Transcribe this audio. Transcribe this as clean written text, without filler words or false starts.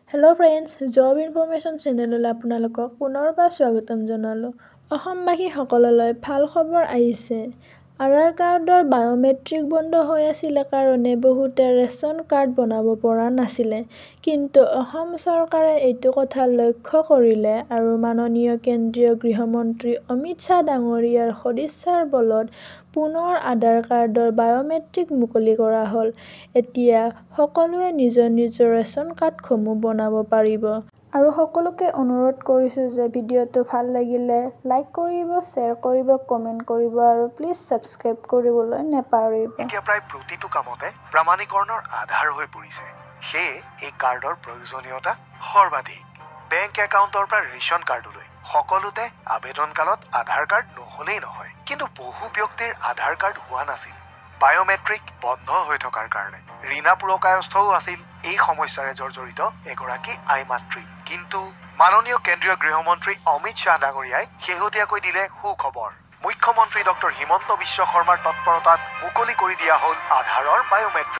Hello' friends, job information চেনেললৈ আপোনালোকক পুনৰবাৰ স্বাগতম জনালোঁ। অসমবাসীসকললৈ ভাল খবৰ আহিছে। আধাৰ কাৰ্ডৰ বায়'মেট্ৰিক বন্ধ হৈ আছিল কাৰণে বহুতে ৰেচন কাৰ্ড বনাব পৰা নাছিলে। কিন্তু অসম চৰকাৰে এইটো কথা লক্ষ্য কৰিলে আৰু মাননীয় কেন্দ্ৰীয় গৃহমন্ত্ৰী অমিত শ্বাহ ডাঙৰীয়াৰ সদিচ্ছাৰ বলত পুনৰ আধাৰ কাৰ্ডৰ বায়'মেট্ৰিক মুকলি কৰা হ'ল। এতিয়া সকলোৱে নিজৰ নিজৰ ৰেচন কাৰ্ডসমূহ বনাব পাৰিব। আৰু সকলোকে অনুৰোধ কৰিছোঁ যে ভিডিঅ'টো ভাল লাগিলে লাইক কৰিব, শ্বেয়াৰ কৰিব, কমেণ্ট কৰিব আৰু প্লিজ ছাবস্ক্ৰাইব কৰিবলৈ নেপাহৰিব। এতিয়া প্ৰায় প্ৰতিটো কামতে প্ৰমাণীকৰণৰ আধাৰ হৈ পৰিছে। সেয়ে এই কাৰ্ডৰ প্ৰয়োজনীয়তা সৰ্বাধিক। বেংক একাউণ্টৰ পৰা ৰেচন কাৰ্ডলৈ সকলোতে আবেদনকালত আধাৰ কাৰ্ড নহ'লেই নহয়। কিন্তু বহু ব্যক্তিৰ আধাৰ কাৰ্ড হোৱা নাছিল। বায়'মেট্ৰিক বন্ধ হৈ থকাৰ কাৰণে ৰীনা পুৰকায়স্থও আছিল এই সমস্যাৰে জৰ্জৰিত এগৰাকী আই মাতৃ। কিন্তু মাননীয় কেন্দ্ৰীয় গৃহমন্ত্ৰী অমিত শ্বাহ ডাঙৰীয়াই শেহতীয়াকৈ দিলে সুখবৰ। মুখ্যমন্ত্ৰী ডক্টৰ হিমন্ত বিশ্ব শৰ্মাৰ তৎপৰতাত মুকলি কৰি দিয়া হ'ল আধাৰৰ বায়'মেট্ৰিক।